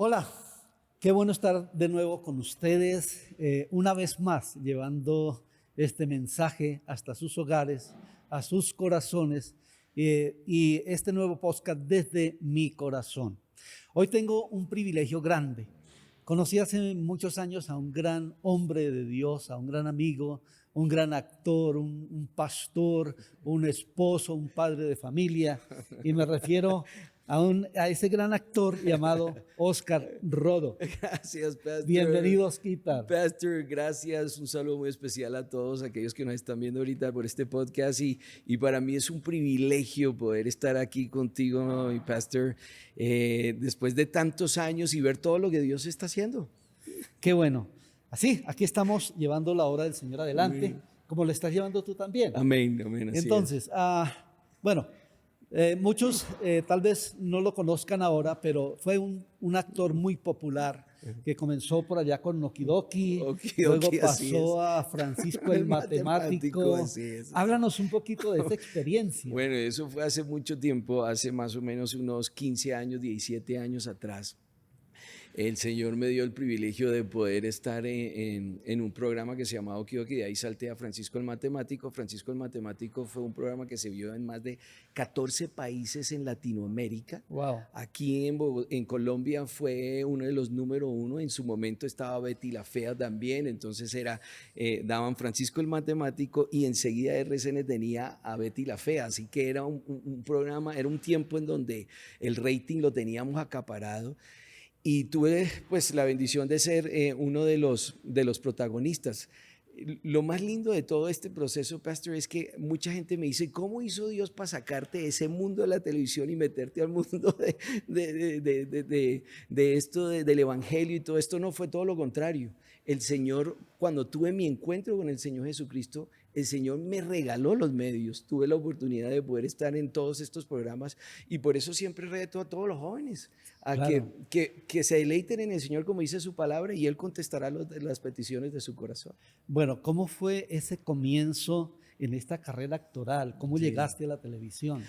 Hola, qué bueno estar de nuevo con ustedes, una vez más, llevando este mensaje hasta sus hogares, a sus corazones, y este nuevo podcast desde mi corazón. Hoy tengo un privilegio grande. Conocí hace muchos años a un gran hombre de Dios, a un gran amigo, un gran actor, un pastor, un esposo, un padre de familia, y me refiero a ese gran actor llamado Oscar Rodo. Gracias, Pastor. Bienvenido, Oscar. Pastor, gracias. Un saludo muy especial a todos aquellos que nos están viendo ahorita por este podcast. Y para mí es un privilegio poder estar aquí contigo, mi Pastor, después de tantos años y ver todo lo que Dios está haciendo. Qué bueno. Así, aquí estamos llevando la obra del Señor adelante, Amén. como lo estás llevando tú también. Amén, amén, así Entonces, bueno, muchos tal vez no lo conozcan ahora, pero fue un actor muy popular que comenzó por allá con Okidoki, luego así es. pasó a Francisco el Matemático. Así es. Háblanos un poquito de esa experiencia. Bueno, eso fue hace mucho tiempo, hace más o menos unos 15 años, 17 años atrás. El Señor me dio el privilegio de poder estar en un programa que se llamaba Okidoki, de ahí salté a Francisco el Matemático. Francisco el Matemático fue un programa que se vio en más de 14 países en Latinoamérica. Wow. Aquí en Colombia fue uno de los número uno, en su momento estaba Betty la Fea también, entonces daban Francisco el Matemático y enseguida RCN tenía a Betty la Fea, así que era un programa, era un tiempo en donde el rating lo teníamos acaparado. Y tuve pues la bendición de ser uno de los protagonistas. Lo más lindo de todo este proceso, Pastor, es que mucha gente me dice, ¿cómo hizo Dios para sacarte de ese mundo de la televisión y meterte al mundo de esto, del evangelio y todo esto? No, fue todo lo contrario. El Señor, cuando tuve mi encuentro con el Señor Jesucristo, el Señor me regaló los medios. Tuve la oportunidad de poder estar en todos estos programas y por eso siempre reto a todos los jóvenes a Claro. que se deleiten en el Señor, como dice su palabra, y Él contestará las peticiones de su corazón. Bueno, ¿cómo fue ese comienzo en esta carrera actoral? ¿Cómo Sí. llegaste a la televisión?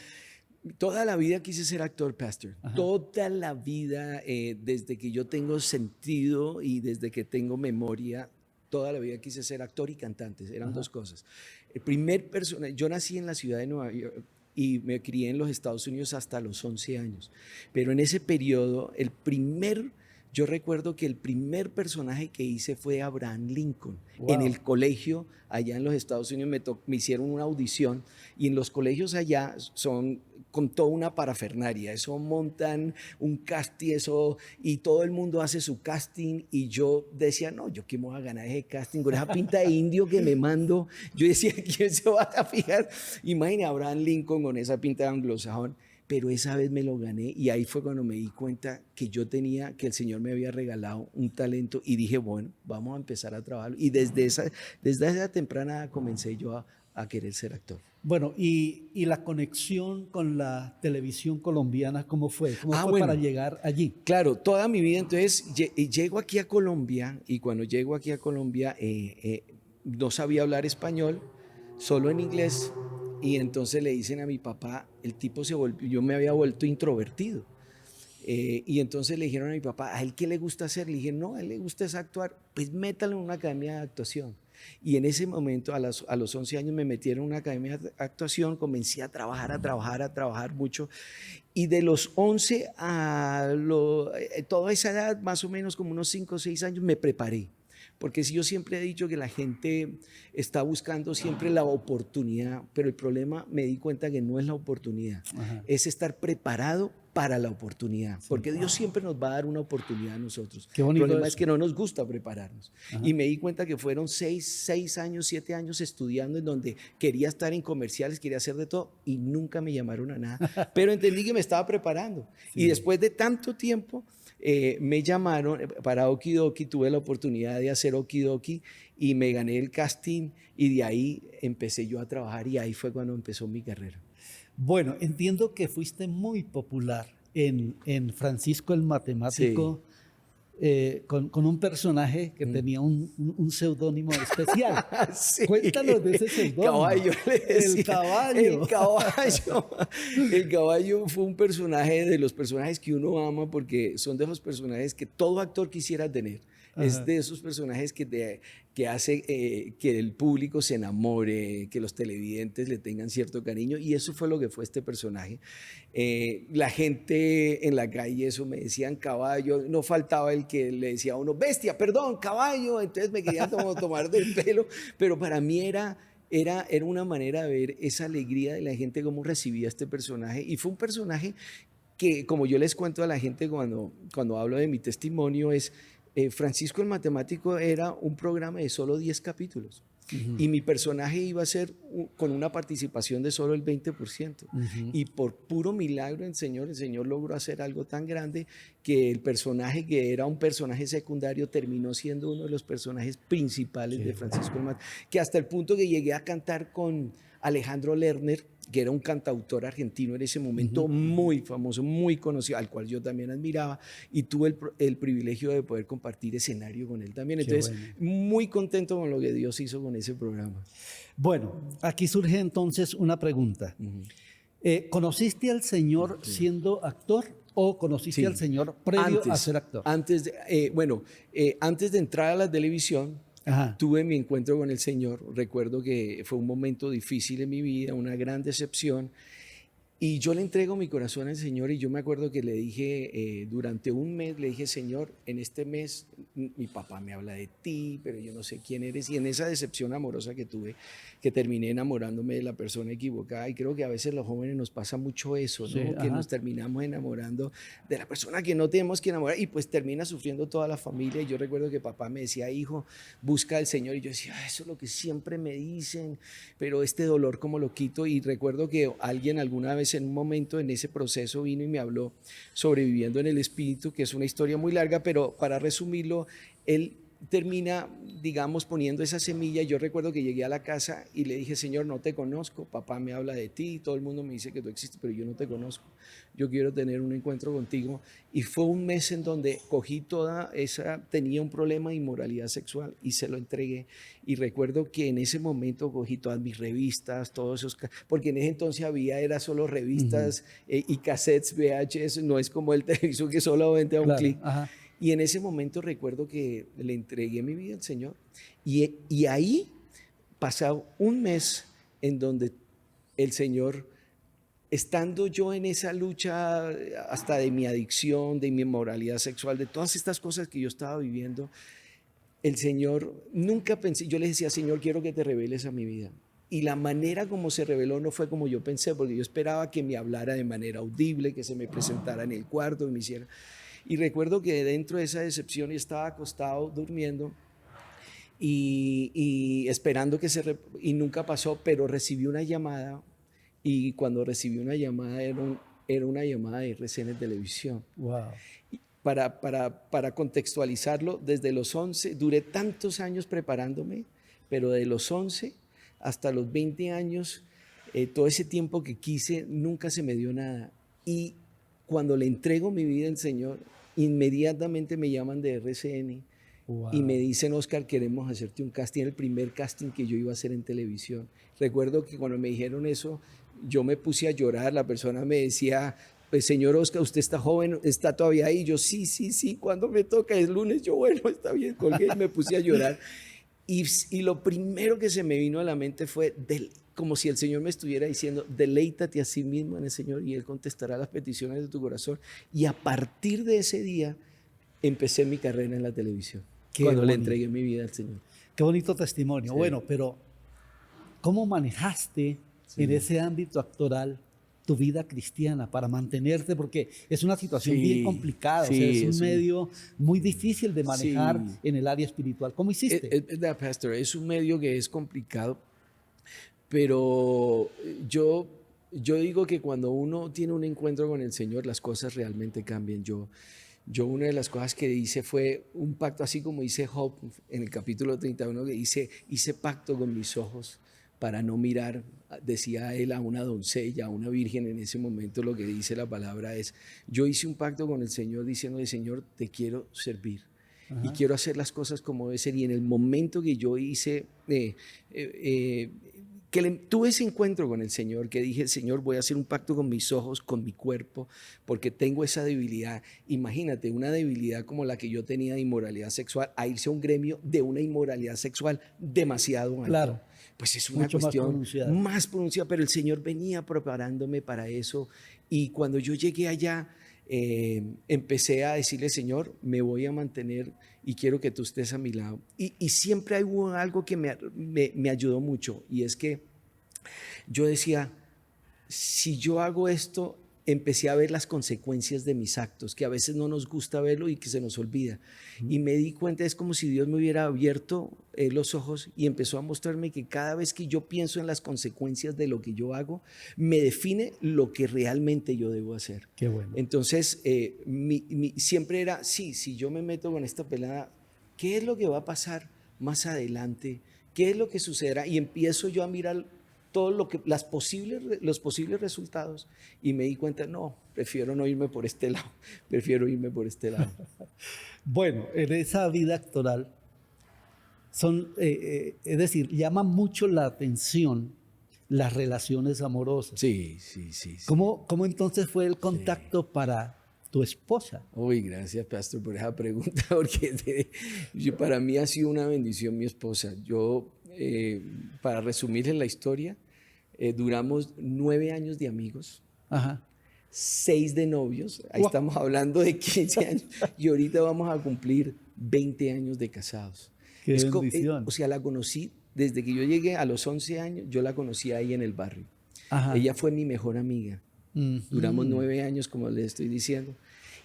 Toda la vida quise ser actor, Pastor. Ajá. Toda la vida, desde que yo tengo sentido y desde que tengo memoria, toda la vida quise ser actor y cantante. Eran Ajá. dos cosas. El primer personaje, yo nací en la ciudad de Nueva York y me crié en los Estados Unidos hasta los 11 años. Pero en ese periodo, yo recuerdo que el primer personaje que hice fue Abraham Lincoln. Wow. En el colegio, allá en los Estados Unidos, me hicieron una audición y en los colegios allá son con toda una parafernaria. Eso montan un casting, y todo el mundo hace su casting y yo decía, no, yo qué me voy a ganar ese casting con esa pinta de indio que me mando. Yo decía, ¿quién se va a fijar? Imagina a Abraham Lincoln con esa pinta de anglosajón. Pero esa vez me lo gané y ahí fue cuando me di cuenta que que el Señor me había regalado un talento y dije, bueno, vamos a empezar a trabajarlo. Y desde esa temprana edad comencé yo a querer ser actor. Bueno, y la conexión con la televisión colombiana, ¿cómo fue? ¿Cómo fue Bueno, para llegar allí? Claro, toda mi vida. Entonces, llego aquí a Colombia y cuando llego aquí a Colombia no sabía hablar español, solo en inglés. Y entonces le dicen a mi papá, el tipo yo me había vuelto introvertido. Y entonces le dijeron a mi papá, ¿a él qué le gusta hacer? Le dije, no, a él le gusta es actuar, pues métalo en una academia de actuación. Y en ese momento, a los 11 años, me metieron en una academia de actuación, comencé a trabajar mucho. Y de los 11 toda esa edad, más o menos como unos 5 o 6 años, me preparé. Porque yo siempre he dicho que la gente está buscando siempre la oportunidad, pero el problema, me di cuenta que no es la oportunidad, Ajá. es estar preparado para la oportunidad, sí. Porque Dios siempre nos va a dar una oportunidad a nosotros. Qué bonito. El problema eso. Es que no nos gusta prepararnos. Ajá. Y me di cuenta que fueron 6 años, 7 años estudiando, en donde quería estar en comerciales, quería hacer de todo y nunca me llamaron a nada. Pero entendí que me estaba preparando. Sí. Y después de tanto tiempo, me llamaron para Okidoki, tuve la oportunidad de hacer Okidoki y me gané el casting y de ahí empecé yo a trabajar y ahí fue cuando empezó mi carrera. Bueno, entiendo que fuiste muy popular en Francisco el Matemático. Sí. con un personaje que tenía un seudónimo especial. Sí. Cuéntanos de ese seudónimo. Caballo, le decía. El caballo. El caballo. El caballo fue un personaje de los personajes que uno ama porque son de los personajes que todo actor quisiera tener. Ajá. Es de esos personajes que hace que el público se enamore, que los televidentes le tengan cierto cariño, y eso fue lo que fue este personaje. La gente en la calle, eso me decían caballo, no faltaba el que le decía a uno, bestia, perdón, caballo, entonces me querían tomar del pelo, pero para mí era una manera de ver esa alegría de la gente, cómo recibía este personaje, y fue un personaje que, como yo les cuento a la gente cuando hablo de mi testimonio, Francisco el Matemático era un programa de solo 10 capítulos. Y mi personaje iba a ser con una participación de solo el 20%. Y por puro milagro el Señor logró hacer algo tan grande que el personaje que era un personaje secundario terminó siendo uno de los personajes principales de Francisco el Matemático. Que hasta el punto que llegué a cantar con Alejandro Lerner, que era un cantautor argentino en ese momento muy famoso, muy conocido, al cual yo también admiraba, y tuve el privilegio de poder compartir escenario con él también. Entonces, muy contento con lo que Dios hizo con ese programa. Bueno, aquí surge entonces una pregunta. ¿Conociste al Señor siendo actor o conociste al Señor previo a ser actor? Antes de entrar a la televisión, Ajá. tuve mi encuentro con el Señor. Recuerdo que fue un momento difícil en mi vida, una gran decepción, y yo le entrego mi corazón al Señor. Y yo me acuerdo que le dije, durante un mes, le dije, Señor, en este mes mi papá me habla de ti, pero yo no sé quién eres. Y en esa decepción amorosa que tuve, que terminé enamorándome de la persona equivocada, y creo que a veces los jóvenes nos pasa mucho eso, ¿no? Sí, que nos terminamos enamorando de la persona que no tenemos que enamorar, y pues termina sufriendo toda la familia. Y yo recuerdo que papá me decía, hijo, busca al Señor, y yo decía, eso es lo que siempre me dicen, pero este dolor, ¿cómo lo quito? Y recuerdo que alguien alguna vez en un momento en ese proceso vino y me habló sobre Viviendo en el Espíritu, que es una historia muy larga, pero para resumirlo, él termina, digamos, poniendo esa semilla. Yo recuerdo que llegué a la casa y le dije, Señor, no te conozco, papá me habla de ti, todo el mundo me dice que tú existes, pero yo no te conozco, yo quiero tener un encuentro contigo. Y fue un mes en donde cogí tenía un problema de inmoralidad sexual y se lo entregué. Y recuerdo que en ese momento cogí todas mis revistas, todos esos, porque en ese entonces era solo revistas y cassettes VHS, no es como el televisor que solamente a un clic. Y en ese momento recuerdo que le entregué mi vida al Señor, y ahí pasaba un mes en donde el Señor, estando yo en esa lucha hasta de mi adicción, de mi inmoralidad sexual, de todas estas cosas que yo estaba viviendo, el Señor, nunca pensé, yo le decía, Señor, quiero que te reveles a mi vida. Y la manera como se reveló no fue como yo pensé, porque yo esperaba que me hablara de manera audible, que se me presentara en el cuarto, que me hiciera. Y recuerdo que dentro de esa decepción yo estaba acostado durmiendo y esperando y nunca pasó, pero recibí una llamada, y cuando recibí una llamada era una llamada de RCN Televisión. Wow. Para contextualizarlo, desde los 11, duré tantos años preparándome, pero de los 11 hasta los 20 años, todo ese tiempo que quise, nunca se me dio nada. Y cuando le entrego mi vida al Señor, inmediatamente me llaman de RCN y me dicen, Oscar, queremos hacerte un casting. Era el primer casting que yo iba a hacer en televisión. Recuerdo que cuando me dijeron eso, yo me puse a llorar. La persona me decía, pues, señor Oscar, usted está joven, está todavía ahí. Yo, sí, cuando me toca es lunes. Yo, bueno, está bien, colgué y me puse a llorar. Y lo primero que se me vino a la mente fue como si el Señor me estuviera diciendo, deleítate a sí mismo en el Señor y Él contestará las peticiones de tu corazón. Y a partir de ese día empecé mi carrera en la televisión, cuando le entregué mi vida al Señor. Qué bonito testimonio. Sí. Bueno, pero ¿cómo manejaste en ese ámbito actoral tu vida cristiana para mantenerte? Porque es una situación bien complicada, o sea, es un medio muy difícil de manejar en el área espiritual. ¿Cómo hiciste? Pastor, es un medio que es complicado, pero yo digo que cuando uno tiene un encuentro con el Señor, las cosas realmente cambian. Yo una de las cosas que hice fue un pacto, así como dice Job en el capítulo 31, que hice pacto con mis ojos para no mirar, decía él, a una doncella, a una virgen. En ese momento lo que dice la palabra es, yo hice un pacto con el Señor diciéndole, Señor, te quiero servir. y quiero hacer las cosas como debe ser. Y en el momento que yo hice, tuve ese encuentro con el Señor, que dije, Señor, voy a hacer un pacto con mis ojos, con mi cuerpo, porque tengo esa debilidad. Imagínate, una debilidad como la que yo tenía de inmoralidad sexual, a irse a un gremio de una inmoralidad sexual demasiado alta. Claro. Pues es una Mucho cuestión más pronunciada, pero el Señor venía preparándome para eso. Y cuando yo llegué allá, empecé a decirle, Señor, me voy a mantener y quiero que tú estés a mi lado. Y siempre hubo algo que me ayudó mucho, y es que yo decía, si yo hago esto, empecé a ver las consecuencias de mis actos, que a veces no nos gusta verlo y que se nos olvida. Y me di cuenta, es como si Dios me hubiera abierto los ojos y empezó a mostrarme que cada vez que yo pienso en las consecuencias de lo que yo hago, me define lo que realmente yo debo hacer. Qué bueno. Entonces, siempre era, sí, si yo me meto con esta pelada, ¿qué es lo que va a pasar más adelante? ¿Qué es lo que sucederá? Y empiezo yo a mirar todo los posibles resultados, y me di cuenta, no, prefiero no irme por este lado, prefiero irme por este lado. Bueno, en esa vida actoral, es decir, llama mucho la atención las relaciones amorosas. Sí. ¿Cómo entonces fue el contacto para tu esposa? Uy, gracias, pastor, por esa pregunta, porque para mí ha sido una bendición mi esposa. Yo, para resumirles la historia, duramos 9 años de amigos. Ajá. 6 de novios, ahí estamos hablando de 15 años, y ahorita vamos a cumplir 20 años de casados. ¡Qué bendición! O sea, la conocí desde que yo llegué a los 11 años, yo la conocí ahí en el barrio. Ajá. Ella fue mi mejor amiga. Duramos 9 años, como les estoy diciendo.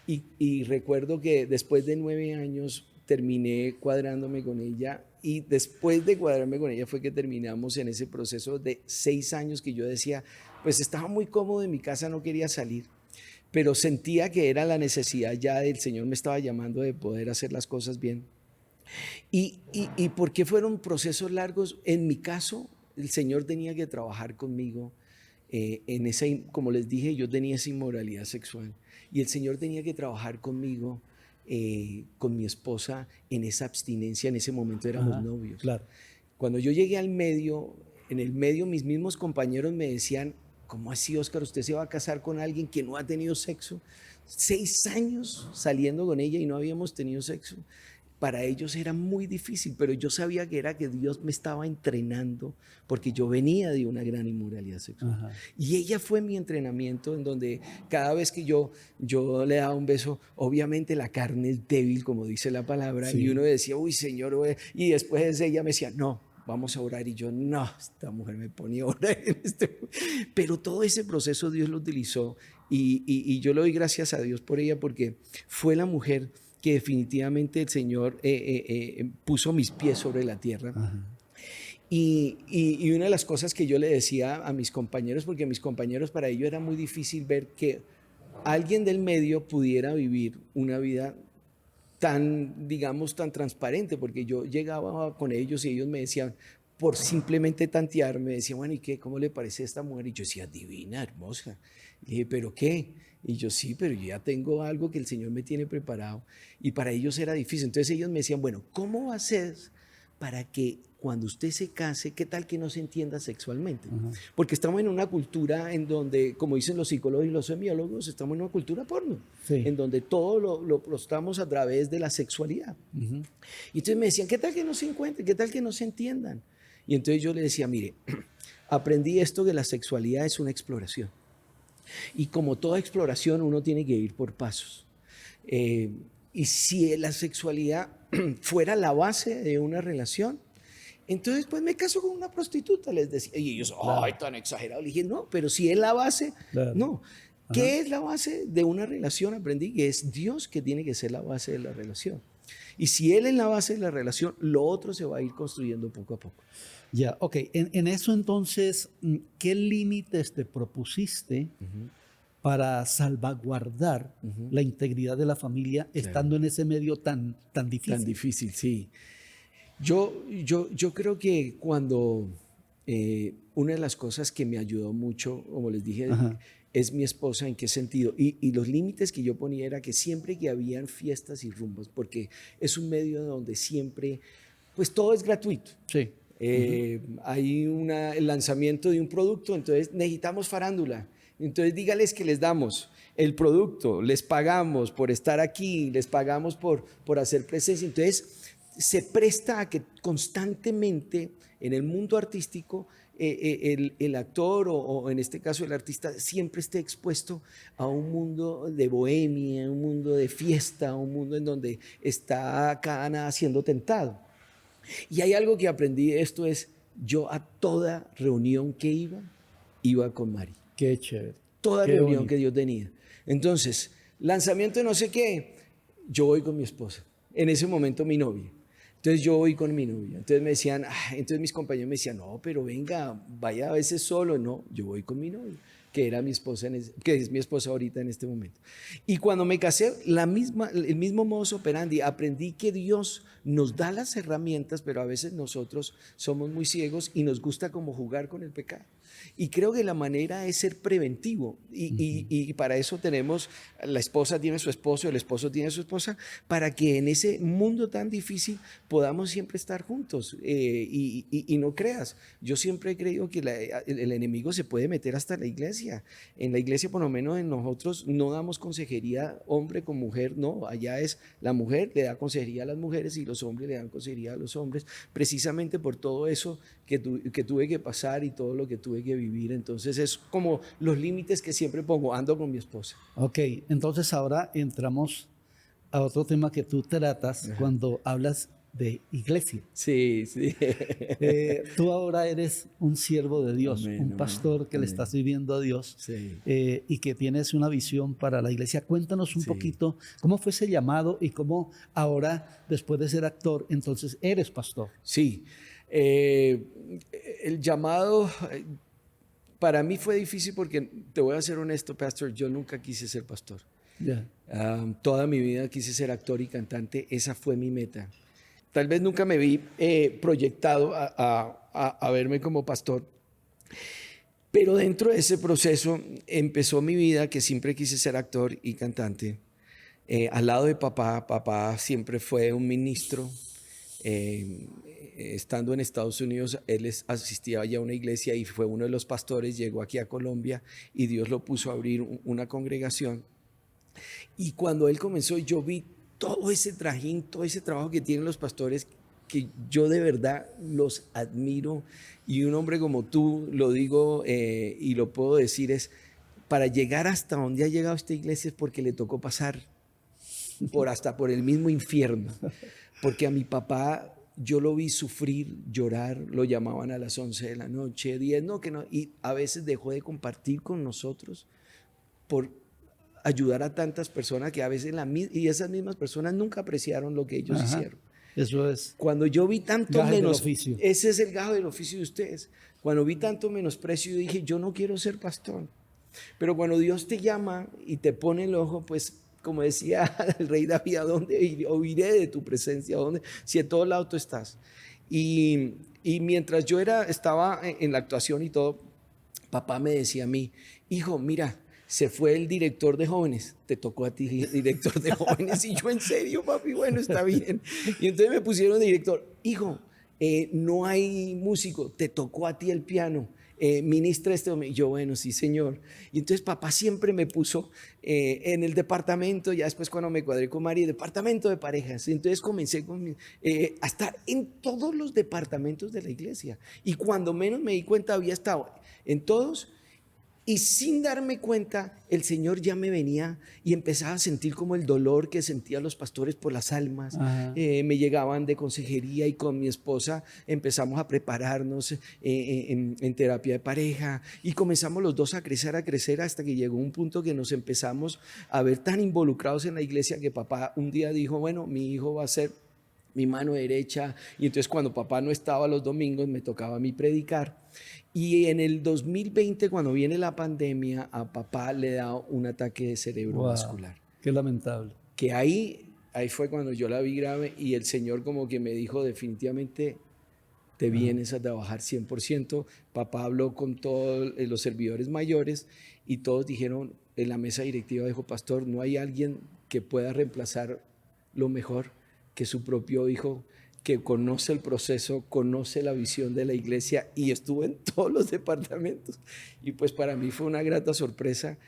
Y recuerdo que después de 9 años terminé cuadrándome con ella, y después de cuadrarme con ella fue que terminamos en ese proceso de 6 años que yo decía, pues estaba muy cómodo en mi casa, no quería salir, pero sentía que era la necesidad ya del Señor, me estaba llamando de poder hacer las cosas bien. ¿Y por qué fueron procesos largos? En mi caso, el Señor tenía que trabajar conmigo en esa, como les dije, yo tenía esa inmoralidad sexual, y el Señor tenía que trabajar conmigo, con mi esposa, en esa abstinencia. En ese momento éramos novios. Claro. Cuando yo llegué al medio, en el medio mis mismos compañeros me decían, ¿cómo así, Oscar? ¿Usted se va a casar con alguien que no ha tenido sexo? 6 años saliendo con ella y no habíamos tenido sexo. Para ellos era muy difícil, pero yo sabía que era que Dios me estaba entrenando, porque yo venía de una gran inmoralidad sexual. Ajá. Y ella fue mi entrenamiento, en donde cada vez que yo le daba un beso, obviamente la carne es débil, como dice la palabra, sí. Y uno decía, uy, Señor, y después ella me decía, no, vamos a orar, y yo, no, esta mujer me ponía a orar pero todo ese proceso Dios lo utilizó, y yo le doy gracias a Dios por ella, porque fue la mujer que definitivamente el Señor puso mis pies sobre la tierra. Y una de las cosas que yo le decía a mis compañeros, porque mis compañeros, para ellos era muy difícil ver que alguien del medio pudiera vivir una vida tan, digamos, tan transparente, porque yo llegaba con ellos y ellos me decían, por simplemente tantear, me decían, bueno, ¿y qué? ¿Cómo le parece a esta mujer? Y yo decía, divina, hermosa. Y dije, ¿pero qué? Y yo, sí, pero yo ya tengo algo que el Señor me tiene preparado. Y para ellos era difícil. Entonces ellos me decían, bueno, ¿cómo va a ser para que cuando usted se case, qué tal que no se entienda sexualmente? Porque estamos en una cultura en donde, como dicen los psicólogos y los semiólogos, estamos en una cultura porno, sí, en donde todo lo estamos a través de la sexualidad. Y entonces me decían, ¿qué tal que no se encuentren? ¿Qué tal que no se entiendan? Y entonces yo le decía, mire, aprendí esto, que la sexualidad es una exploración. Y como toda exploración, uno tiene que ir por pasos. Y si la sexualidad fuera la base de una relación, entonces pues me caso con una prostituta, les decía. Y ellos, claro, ay, tan exagerado. Le dije, no, pero si es la base, claro, no. ¿Qué es la base de una relación? Aprendí que es Dios que tiene que ser la base de la relación. Y si Él es la base de la relación, lo otro se va a ir construyendo poco a poco. Ya, ok. En eso entonces, ¿qué límites te propusiste para salvaguardar la integridad de la familia, claro, estando en ese medio tan difícil? Tan difícil, sí. Yo creo que cuando una de las cosas que me ayudó mucho, como les dije, Ajá. es mi esposa. ¿En qué sentido? Y los límites que yo ponía era que siempre que habían fiestas y rumbos, porque es un medio donde siempre, pues todo es gratuito. Sí. Ujú. Hay el lanzamiento de un producto, entonces necesitamos farándula. Entonces dígales que les damos el producto, les pagamos por estar aquí, les pagamos por hacer presencia. Entonces se presta a que constantemente en el mundo artístico el actor o en este caso el artista siempre esté expuesto a un mundo de bohemia, un mundo de fiesta, un mundo en donde está cada nada siendo tentado. Y hay algo que aprendí de esto es, yo a toda reunión que iba con Mari. Qué chévere. Toda Qué reunión que bonito. Dios tenía. Entonces, lanzamiento de no sé qué, yo voy con mi esposa. En ese momento mi novia. Entonces yo voy con mi novia. Entonces me decían, entonces mis compañeros me decían, no, pero venga, vaya a veces solo. No, yo voy con mi novia, que era mi esposa, que es mi esposa ahorita en este momento. Y cuando me casé, el mismo modus operandi, aprendí que Dios nos da las herramientas, pero a veces nosotros somos muy ciegos y nos gusta como jugar con el pecado. Y creo que la manera es ser preventivo. Y para eso tenemos, la esposa tiene su esposo, el esposo tiene su esposa, para que en ese mundo tan difícil podamos siempre estar juntos. Y no creas, yo siempre he creído que el enemigo se puede meter hasta la iglesia. En la iglesia, por lo menos en nosotros, no damos consejería hombre con mujer, no. Allá es la mujer le da consejería a las mujeres y los hombres le dan consejería a los hombres, precisamente por todo eso que tuve que pasar y todo lo que tuve que vivir. Entonces es como los límites que siempre pongo, ando con mi esposa. Ok, entonces ahora entramos a otro tema que tú tratas cuando hablas de iglesia. Sí, sí. Tú ahora eres un siervo de Dios, Amén, un amén, pastor que le está amén. sirviendo a Dios Sí, y que tienes una visión para la iglesia. Cuéntanos un sí. poquito cómo fue ese llamado y cómo ahora, después de ser actor, entonces eres pastor. Sí. El llamado para mí fue difícil porque, te voy a ser honesto, pastor, yo nunca quise ser pastor. Ya. Toda mi vida quise ser actor y cantante, esa fue mi meta. Tal vez nunca me vi proyectado a verme como pastor, pero dentro de ese proceso empezó mi vida, que siempre quise ser actor y cantante. Al lado de papá, papá siempre fue un ministro. Estando en Estados Unidos, él asistía ya a una iglesia y fue uno de los pastores, llegó aquí a Colombia y Dios lo puso a abrir una congregación. Y cuando él comenzó, yo vi todo ese trajín, todo ese trabajo que tienen los pastores, que yo de verdad los admiro. Y un hombre como tú, lo digo y lo puedo decir, es para llegar hasta donde ha llegado esta iglesia es porque le tocó pasar hasta por el mismo infierno. Porque a mi papá yo lo vi sufrir, llorar, lo llamaban a las 11 de la noche, 10, no, que no, y a veces dejó de compartir con nosotros por ayudar a tantas personas que a veces y esas mismas personas nunca apreciaron lo que ellos Ajá. hicieron. Eso es Cuando yo vi tanto gajes del menos, oficio. ese es el gajo del oficio de ustedes. Cuando vi tanto menosprecio, yo dije, yo no quiero ser pastor. Pero cuando Dios te llama y te pone el ojo, pues como decía el rey David, ¿a dónde oiré de tu presencia? ¿A dónde? Si a todo lado tú estás. Y mientras yo estaba en la actuación y todo, papá me decía a mí, hijo, mira, se fue el director de jóvenes, te tocó a ti director de jóvenes. Y yo, en serio, papi, bueno, está bien. Y entonces me pusieron de director, hijo, no hay músico, te tocó a ti el piano. Ministra este hombre. Y yo, bueno, sí, señor. Y entonces papá siempre me puso en el departamento, ya después cuando me cuadré con María, departamento de parejas. Entonces comencé a estar en todos los departamentos de la iglesia. Y cuando menos me di cuenta, había estado en todos. Y sin darme cuenta, el Señor ya me venía y empezaba a sentir como el dolor que sentían los pastores por las almas. Me llegaban de consejería y con mi esposa empezamos a prepararnos en terapia de pareja y comenzamos los dos a crecer hasta que llegó un punto que nos empezamos a ver tan involucrados en la iglesia que papá un día dijo, bueno, mi hijo va a ser mi mano derecha. Y entonces cuando papá no estaba los domingos me tocaba a mí predicar. Y en el 2020, cuando viene la pandemia, a papá le da un ataque de cerebro vascular. Qué lamentable. Que ahí fue cuando yo la vi grave y el Señor como que me dijo definitivamente, te vienes a trabajar 100%. Papá habló con todos los servidores mayores y todos dijeron, en la mesa directiva dijo, pastor, no hay alguien que pueda reemplazar lo mejor que su propio hijo, que conoce el proceso, conoce la visión de la iglesia y estuvo en todos los departamentos. Y pues para mí fue una grata sorpresa.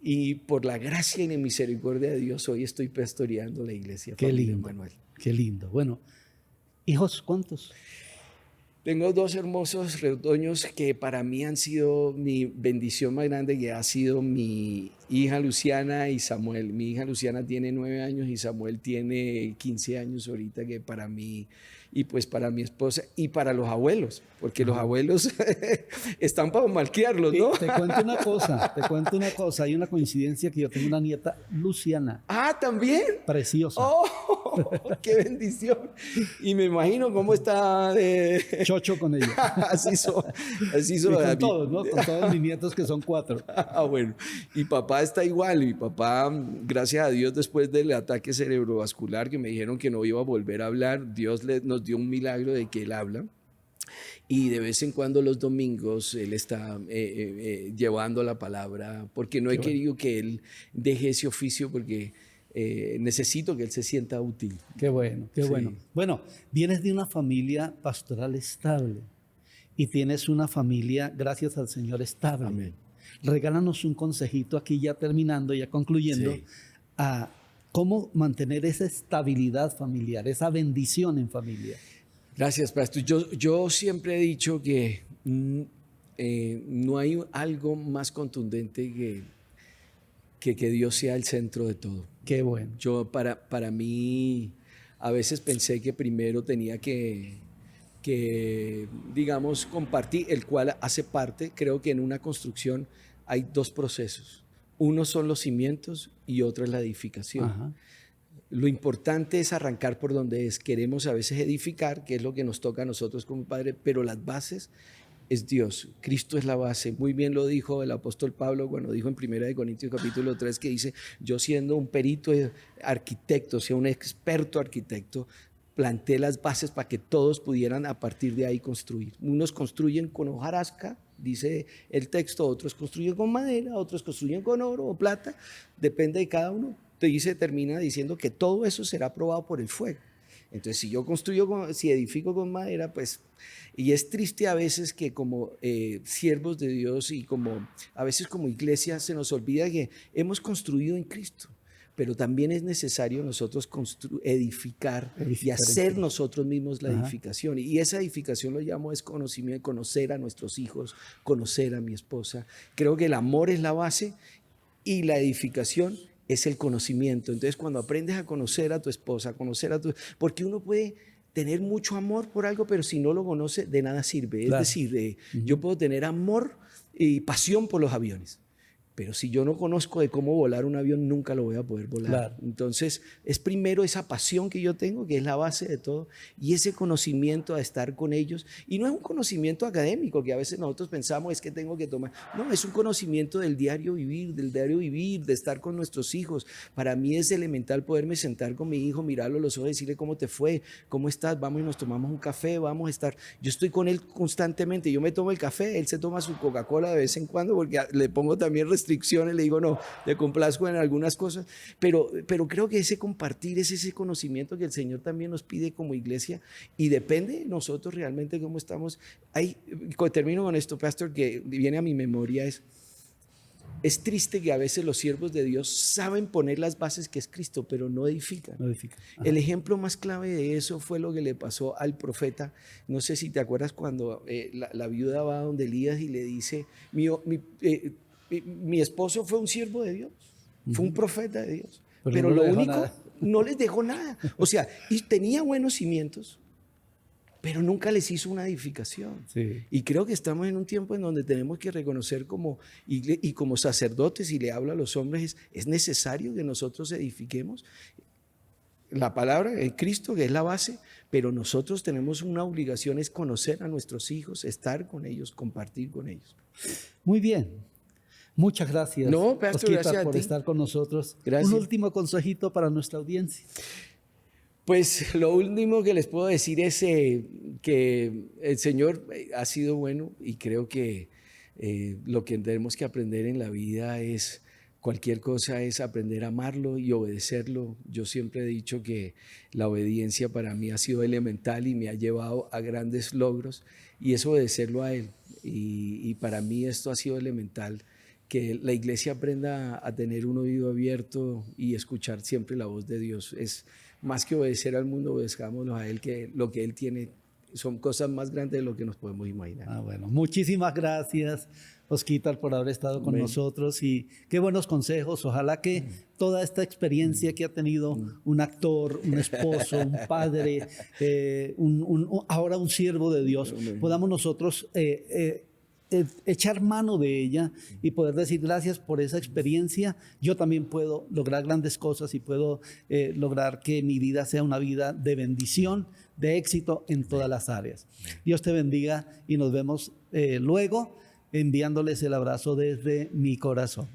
Y por la gracia y la misericordia de Dios, hoy estoy pastoreando la iglesia. Qué lindo, Manuel. qué lindo. Bueno, ¿hijos cuántos? Tengo 2 hermosos retoños que para mí han sido mi bendición más grande, que ha sido mi hija Luciana y Samuel. Mi hija Luciana tiene 9 años y Samuel tiene 15 años ahorita, que para mí, y pues para mi esposa y para los abuelos, porque los abuelos están para malcriarlos, ¿no? Te cuento una cosa. Hay una coincidencia que yo tengo una nieta, Luciana. Ah, ¿también? Preciosa. ¡Oh! ¡Qué bendición! Y me imagino cómo está de... Chocho con ella. Así son. Y con todos, ¿no? Con todos mis nietos, que son 4. Ah, bueno. Y papá está igual. Mi papá, gracias a Dios, después del ataque cerebrovascular que me dijeron que no iba a volver a hablar, Dios nos dio un milagro de que él habla. Y de vez en cuando los domingos él está llevando la palabra, porque no he querido que él deje ese oficio, porque necesito que él se sienta útil. Qué bueno, qué Sí. bueno. Bueno, vienes de una familia pastoral estable y tienes una familia, gracias al Señor, estable. Amén. Regálanos un consejito aquí, ya terminando, ya concluyendo, Sí. a cómo mantener esa estabilidad familiar, esa bendición en familia. Gracias, pastor. Yo siempre he dicho que no hay algo más contundente que Dios sea el centro de todo. Qué bueno. Yo para mí a veces pensé que primero tenía que digamos compartir, el cual hace parte. Creo que en una construcción hay 2 procesos. Uno son los cimientos y otro es la edificación. Ajá. Lo importante es arrancar por donde es. Queremos a veces edificar, que es lo que nos toca a nosotros como padres, pero las bases es Dios. Cristo es la base. Muy bien lo dijo el apóstol Pablo cuando dijo en 1 Corintios capítulo 3, que dice, yo siendo un perito arquitecto, o sea, un experto arquitecto, planté las bases para que todos pudieran a partir de ahí construir. Unos construyen con hojarasca, dice el texto, otros construyen con madera, otros construyen con oro o plata, depende de cada uno. Termina diciendo que todo eso será probado por el fuego. Entonces, si yo si edifico con madera, pues, y es triste a veces que como siervos de Dios y a veces como iglesia se nos olvida que hemos construido en Cristo, pero también es necesario nosotros edificar y hacer nosotros mismos la edificación. Y esa edificación lo llamo es conocimiento, conocer a nuestros hijos, conocer a mi esposa. Creo que el amor es la base y la edificación es el conocimiento. Entonces, cuando aprendes a conocer a tu esposa, porque uno puede tener mucho amor por algo, pero si no lo conoce, de nada sirve. Claro. Es decir, yo puedo tener amor y pasión por los aviones, pero si yo no conozco de cómo volar un avión, nunca lo voy a poder volar. Claro. Entonces, es primero esa pasión que yo tengo, que es la base de todo, y ese conocimiento a estar con ellos. Y no es un conocimiento académico, que a veces nosotros pensamos es que tengo que tomar. No, es un conocimiento del diario vivir, de estar con nuestros hijos. Para mí es elemental poderme sentar con mi hijo, mirarlo a los ojos, decirle cómo te fue, cómo estás, vamos y nos tomamos un café, vamos a estar. Yo estoy con él constantemente, yo me tomo el café, él se toma su Coca-Cola de vez en cuando, porque le pongo también restricciones, le digo no, le complazco en algunas cosas, pero creo que ese compartir es ese conocimiento que el Señor también nos pide como iglesia, y depende de nosotros realmente cómo estamos. Termino con esto, pastor, que viene a mi memoria, es triste que a veces los siervos de Dios saben poner las bases que es Cristo, pero no edifican. El ejemplo más clave de eso fue lo que le pasó al profeta. No sé si te acuerdas cuando la viuda va donde Elías y le dice, mi esposo fue un siervo de Dios, fue un profeta de Dios, pero lo único, no les dejó nada. O sea, y tenía buenos cimientos, pero nunca les hizo una edificación. Sí. Y creo que estamos en un tiempo en donde tenemos que reconocer y como sacerdotes, y le hablo a los hombres, es necesario que nosotros edifiquemos la palabra en Cristo, que es la base, pero nosotros tenemos una obligación, es conocer a nuestros hijos, estar con ellos, compartir con ellos. Muy bien. Muchas gracias, Pastor, Osquita, gracias por estar con nosotros. Gracias. Un último consejito para nuestra audiencia. Pues lo último que les puedo decir es que el Señor ha sido bueno y creo que lo que tenemos que aprender en la vida es cualquier cosa es aprender a amarlo y obedecerlo. Yo siempre he dicho que la obediencia para mí ha sido elemental y me ha llevado a grandes logros y es obedecerlo a Él. Y para mí esto ha sido elemental, que la iglesia aprenda a tener un oído abierto y escuchar siempre la voz de Dios. Es más que obedecer al mundo, obedezcámoslo a Él, que lo que Él tiene son cosas más grandes de lo que nos podemos imaginar. Bueno, muchísimas gracias, Osquitar, por haber estado con nosotros y qué buenos consejos. Ojalá que toda esta experiencia que ha tenido un actor, un esposo, un padre, ahora un siervo de Dios, podamos nosotros echar mano de ella y poder decir gracias por esa experiencia. Yo también puedo lograr grandes cosas y puedo lograr que mi vida sea una vida de bendición, de éxito en todas las áreas. Dios te bendiga y nos vemos luego, enviándoles el abrazo desde mi corazón.